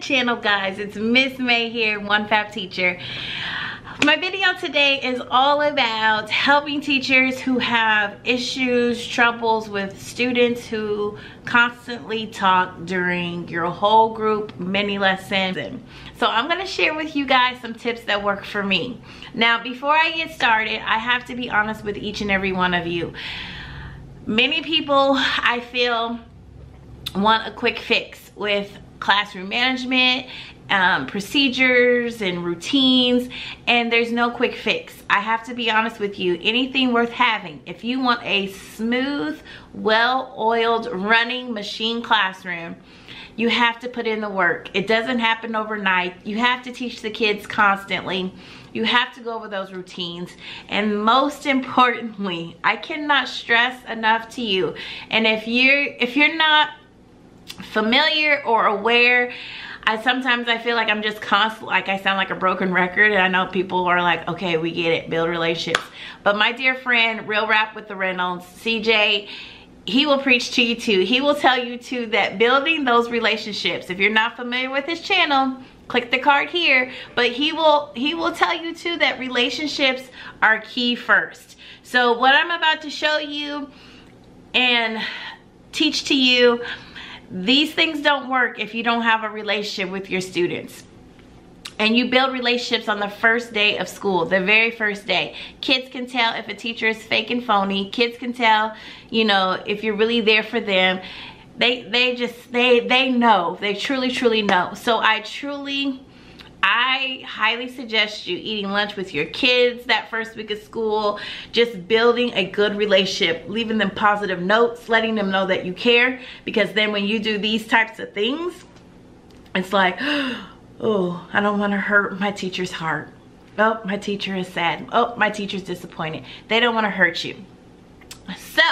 channel, guys. It's Miss May here, One Fab Teacher. My video today is all about helping teachers who have issues, troubles with students who constantly talk during your whole group mini lessons. So I'm going to share with you guys some tips that work for me. Now, before I get started, I have to be honest with each and every one of you. Many people, I feel, want a quick fix with classroom management, procedures and routines, and there's no quick fix. I have to be honest with you, anything worth having, if you want a smooth, well-oiled running machine classroom, you have to put in the work. It doesn't happen overnight. You have to teach the kids constantly. You have to go over those routines, and most importantly, I cannot stress enough to you, and if you're not familiar or aware, sometimes I feel like I'm just constant, like I sound like a broken record, and I know people are like, okay, we get it, build relationships. But my dear friend, Real Rap with the Reynolds, CJ, he will preach to you too. He will tell you too that building those relationships, if you're not familiar with his channel, click the card here, but he will tell you too that relationships are key first. So what I'm about to show you and teach to you, these things don't work if you don't have a relationship with your students. And you build relationships on the first day of school, the very first day. Kids can tell if a teacher is fake and phony. Kids can tell, you know, if you're really there for them. They know, they truly know. So I highly suggest you eating lunch with your kids that first week of school, just building a good relationship, leaving them positive notes, letting them know that you care, because then when you do these types of things, it's like, oh, I don't want to hurt my teacher's heart. Oh, my teacher is sad. Oh, my teacher's disappointed. They don't want to hurt you. So,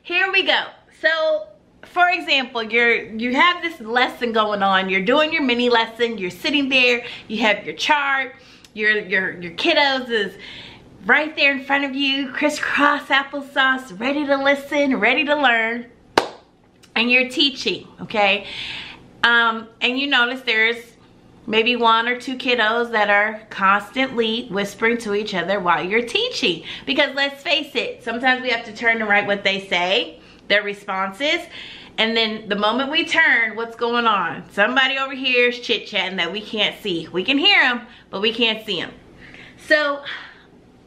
here we go. So, for example, you have this lesson going on. You're doing your mini lesson. You're sitting there. You have your chart. Your kiddos is right there in front of you, crisscross applesauce, ready to listen, ready to learn, and you're teaching. Okay, and you notice there's maybe one or two kiddos that are constantly whispering to each other while you're teaching. Because let's face it, sometimes we have to turn and write what they say, their responses, and then the moment we turn, what's going on? Somebody over here is chit-chatting that we can't see. We can hear them, but we can't see them. So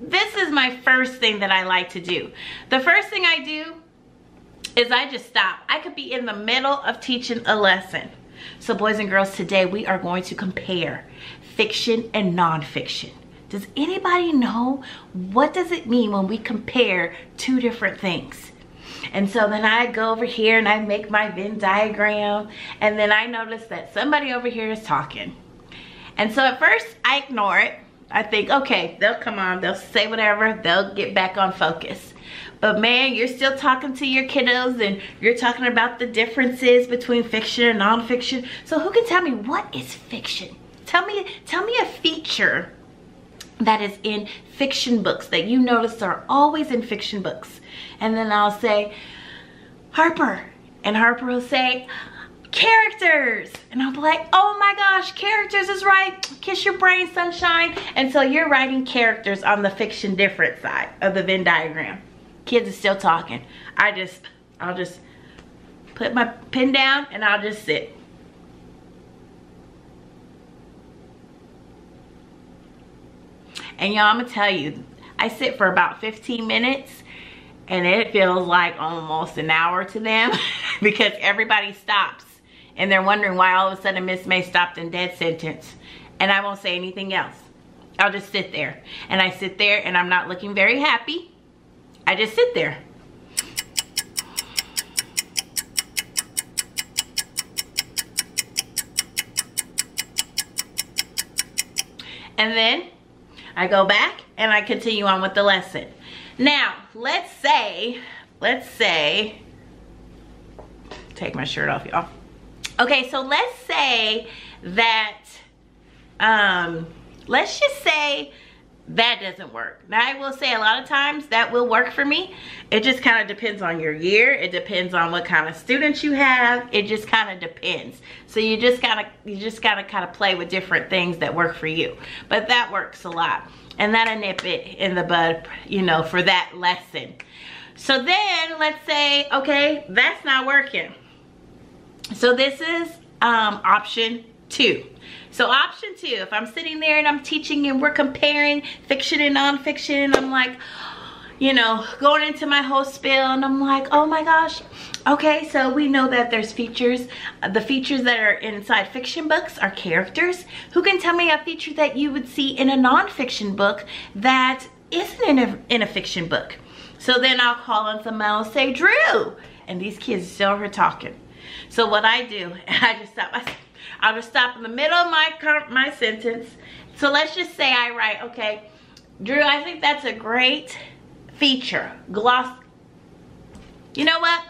this is my first thing that I like to do. The first thing I do is I just stop. I could be in the middle of teaching a lesson. So boys and girls, today we are going to compare fiction and nonfiction. Does anybody know what does it mean when we compare two different things? And so then I go over here and I make my Venn diagram, and then I notice that somebody over here is talking. And so at first I ignore it. I think, okay, they'll come on, they'll say whatever, they'll get back on focus. But man, you're still talking to your kiddos and you're talking about the differences between fiction and nonfiction. So who can tell me, what is fiction? Tell me a feature that is in fiction books that you notice are always in fiction books. And then I'll say, Harper. And Harper will say, characters. And I'll be like, oh my gosh, characters is right. Kiss your brain, sunshine. And so you're writing characters on the fiction different side of the Venn diagram. Kids are still talking. I'll just put my pen down and I'll just sit. And y'all, I'm gonna tell you, I sit for about 15 minutes and it feels like almost an hour to them because everybody stops and they're wondering why all of a sudden Miss May stopped in dead sentence, and I won't say anything else. I'll just sit there, and I sit there and I'm not looking very happy. I just sit there. And then I go back and I continue on with the lesson. Now, let's say, take my shirt off, y'all. Okay, so let's say that, let's just say that doesn't work. Now I will say a lot of times that will work for me. It just kind of depends on your year. It depends on what kind of students you have. It just kind of depends. So you just gotta kind of play with different things that work for you. But that works a lot. And that'll nip it in the bud, you know, for that lesson. So then let's say, okay, that's not working. So this is option 2. So option 2, if I'm sitting there and I'm teaching and we're comparing fiction and nonfiction, and I'm like, you know, going into my whole spiel, and I'm like, oh my gosh, okay, so we know that there's features. The features that are inside fiction books are characters. Who can tell me a feature that you would see in a nonfiction book that isn't in a fiction book? So then I'll call on someone else, say, Drew, and these kids still are talking. So what I do, I just stop. I'll just stop in the middle of my sentence. So let's just say I write, okay, Drew, I think that's a great feature. Gloss. You know what?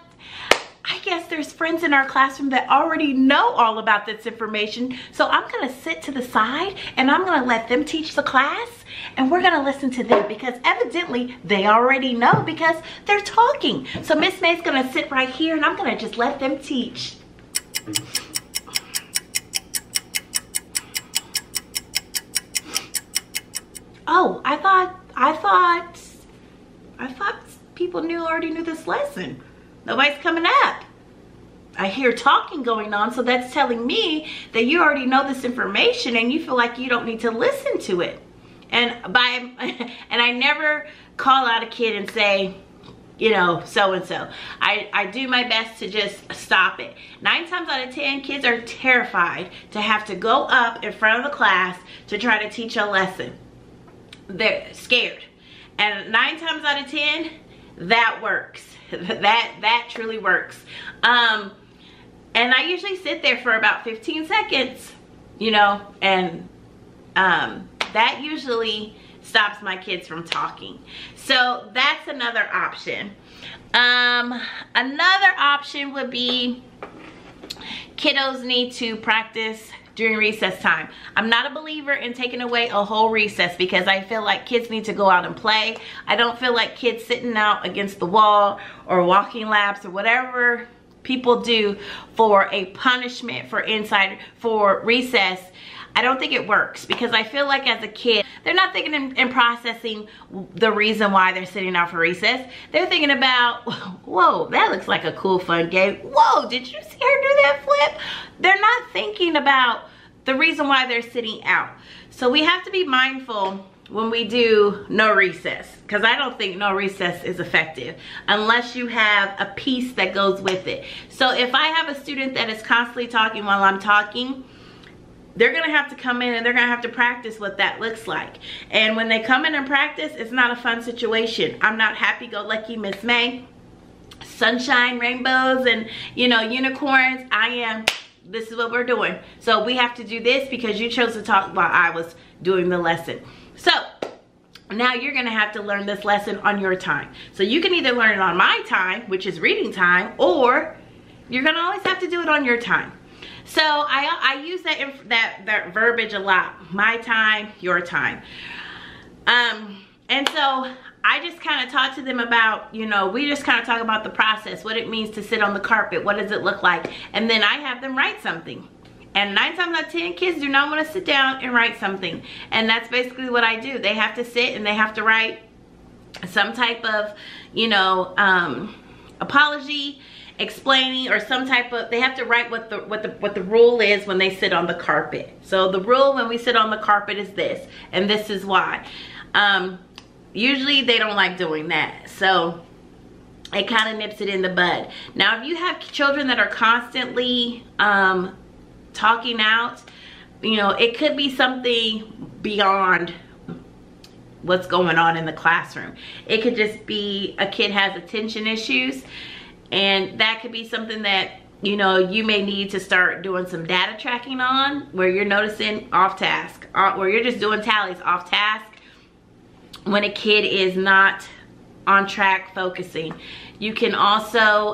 I guess there's friends in our classroom that already know all about this information. So I'm gonna sit to the side and I'm gonna let them teach the class, and we're gonna listen to them because evidently they already know because they're talking. So Miss May's gonna sit right here and I'm gonna just let them teach. Oh, I thought people already knew this lesson. Nobody's coming up. I hear talking going on, so that's telling me that you already know this information and you feel like you don't need to listen to it. And I never call out a kid and say, you know, so-and-so. I do my best to just stop it. 9 times out of 10, kids are terrified to have to go up in front of the class to try to teach a lesson. They're scared. And 9 times out of 10, that works. That truly works. And I usually sit there for about 15 seconds, you know, and that usually stops my kids from talking. So that's another option. Another option would be kiddos need to practice during recess time. I'm not a believer in taking away a whole recess because I feel like kids need to go out and play. I don't feel like kids sitting out against the wall or walking laps or whatever people do for a punishment for recess. I don't think it works because I feel like as a kid, they're not thinking and processing the reason why they're sitting out for recess. They're thinking about, whoa, that looks like a cool fun game. Whoa, did you see her do that flip? They're not thinking about the reason why they're sitting out. So we have to be mindful when we do no recess, because I don't think no recess is effective unless you have a piece that goes with it. So if I have a student that is constantly talking while I'm talking, they're gonna have to come in and they're gonna have to practice what that looks like. And when they come in and practice, it's not a fun situation. I'm not happy-go-lucky Miss May, sunshine, rainbows, and you know, unicorns. I am, this is what we're doing. So we have to do this because you chose to talk while I was doing the lesson. So now you're gonna have to learn this lesson on your time. So you can either learn it on my time, which is reading time, or you're gonna always have to do it on your time. So I use that verbiage a lot. My time, your time. And so I just kind of talk to them about, you know, we just kind of talk about the process, what it means to sit on the carpet, what does it look like, and then I have them write something. And 9 times out of 10, kids do not want to sit down and write something. And that's basically what I do. They have to sit and they have to write some type of, you know, apology, explaining, or some type of, they have to write what the rule is when they sit on the carpet. So the rule when we sit on the carpet is this, and this is why. Usually they don't like doing that, so it kind of nips it in the bud. Now if you have children that are constantly talking out, you know, it could be something beyond what's going on in the classroom. It could just be a kid has attention issues, and that could be something that, you know, you may need to start doing some data tracking on, where you're noticing off task, where you're just doing tallies off task when a kid is not on track focusing. You can also,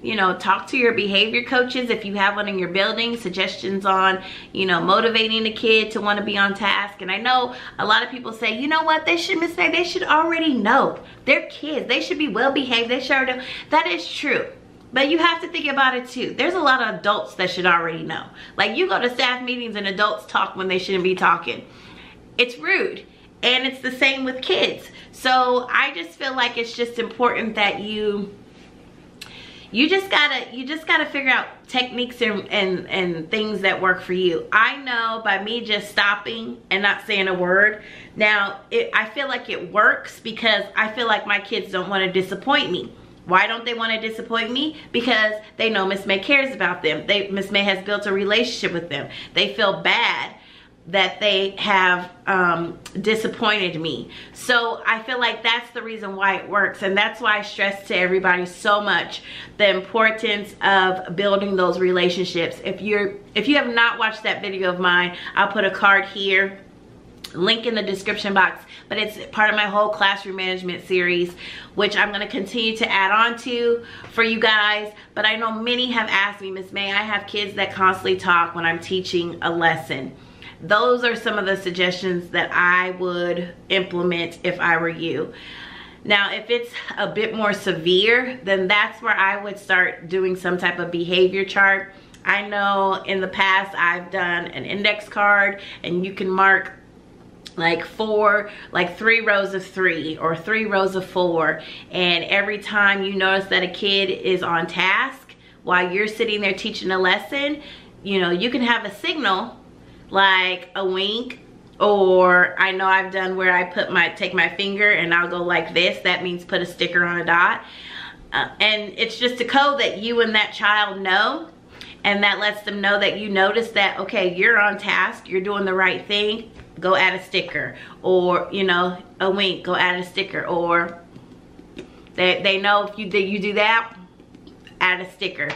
you know, talk to your behavior coaches if you have one in your building, suggestions on, you know, motivating a kid to want to be on task. And I know a lot of people say, you know what, they should, Miss May, they should already know. They're kids. They should be well behaved. They should already know. That is true. But you have to think about it too. There's a lot of adults that should already know. Like, you go to staff meetings and adults talk when they shouldn't be talking. It's rude. And it's the same with kids. So I just feel like it's just important that you just gotta figure out techniques and things that work for you. I know by me just stopping and not saying a word, now I feel like it works because I feel like my kids don't want to disappoint me. Why don't they want to disappoint me? Because they know Miss May cares about them. Miss May has built a relationship with them. They feel bad that they have disappointed me. So I feel like that's the reason why it works. And that's why I stress to everybody so much the importance of building those relationships. If you have not watched that video of mine, I'll put a card here, link in the description box, but it's part of my whole classroom management series, which I'm going to continue to add on to for you guys. But I know many have asked me, Miss May, I have kids that constantly talk when I'm teaching a lesson. Those are some of the suggestions that I would implement if I were you. Now, if it's a bit more severe, then that's where I would start doing some type of behavior chart. I know in the past I've done an index card, and you can mark like 3 rows of 3 or 3 rows of 4, and every time you notice that a kid is on task while you're sitting there teaching a lesson, you know, you can have a signal like a wink, or I know I've done where I take my finger and I'll go like this. That means put a sticker on a dot, and it's just a code that you and that child know, and that lets them know that you notice that, okay, you're on task, you're doing the right thing, go add a sticker. Or, you know, a wink, go add a sticker. Or they know if you do that, add a sticker.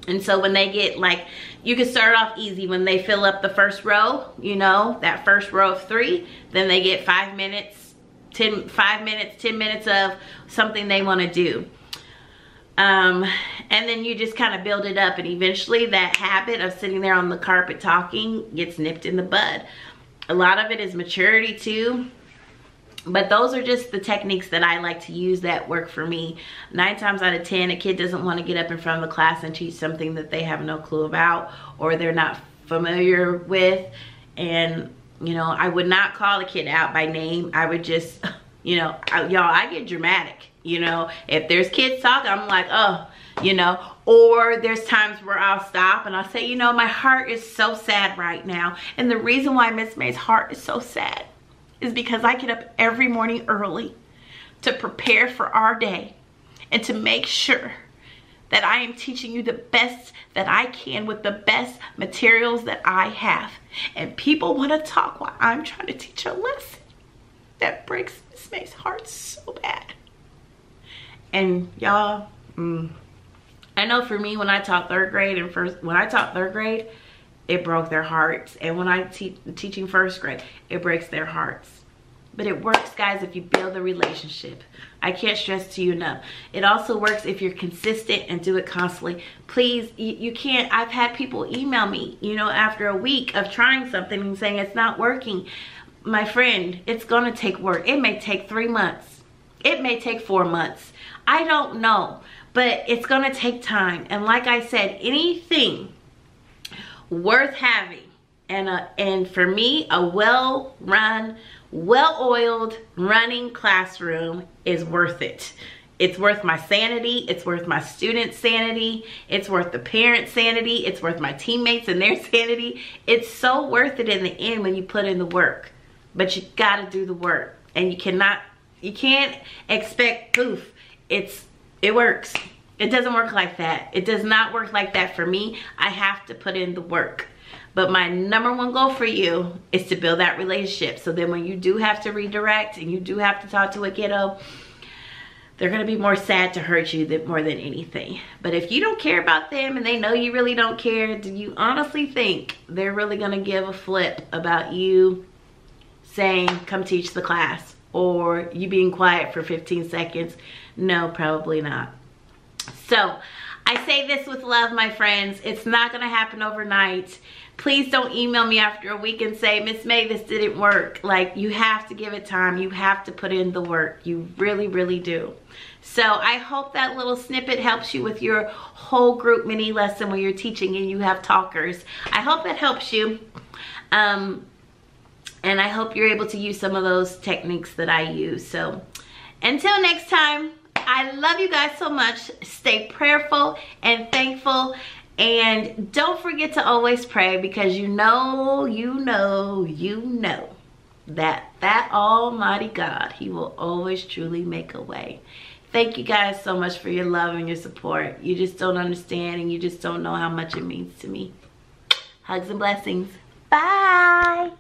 And so when they get, like, you can start off easy. When they fill up the first row, you know, that first row of 3, then they get 5 minutes, 10 minutes of something they want to do. And then you just kind of build it up, and eventually that habit of sitting there on the carpet talking gets nipped in the bud. A lot of it is maturity too. But those are just the techniques that I like to use that work for me. 9 times out of 10, a kid doesn't want to get up in front of the class and teach something that they have no clue about or they're not familiar with. And, you know, I would not call a kid out by name. I would just, you know, y'all, I get dramatic. You know, if there's kids talking, I'm like, oh, you know. Or there's times where I'll stop and I'll say, you know, my heart is so sad right now. And the reason why Miss May's heart is so sad is because I get up every morning early to prepare for our day and to make sure that I am teaching you the best that I can with the best materials that I have. And people want to talk while I'm trying to teach a lesson. That breaks Miss May's heart so bad. And y'all, I know for me, when I taught 3rd grade it broke their hearts. And when I'm teaching 1st grade, it breaks their hearts. But it works, guys, if you build a relationship. I can't stress to you enough. It also works if you're consistent and do it constantly. Please, you can't, I've had people email me, you know, after a week of trying something and saying it's not working. My friend, it's gonna take work. It may take 3 months. It may take 4 months. I don't know, but it's gonna take time. And like I said, anything worth having, and for me, a well-run, well-oiled running classroom is worth it. It's worth my sanity. It's worth my students' sanity. It's worth the parents' sanity. It's worth my teammates and their sanity. It's so worth it in the end when you put in the work. But you gotta do the work, and you can't expect poof. It works. It doesn't work like that. It does not work like that for me. I have to put in the work. But my #1 goal for you is to build that relationship. So then when you do have to redirect and you do have to talk to a kiddo, they're gonna be more sad to hurt you more than anything. But if you don't care about them and they know you really don't care, do you honestly think they're really gonna give a flip about you saying, come teach the class? or you being quiet for 15 seconds. No, probably not. So I say this with love, my friends. It's not gonna happen overnight. Please don't email me after a week and say, Miss May, this didn't work. Like, you have to give it time. You have to put in the work. You really, really do. So I hope that little snippet helps you with your whole group mini lesson when you're teaching and you have talkers. I hope that helps you. And I hope you're able to use some of those techniques that I use. So until next time, I love you guys so much. Stay prayerful and thankful. And don't forget to always pray, because you know that Almighty God, He will always truly make a way. Thank you guys so much for your love and your support. You just don't understand, and you just don't know how much it means to me. Hugs and blessings. Bye.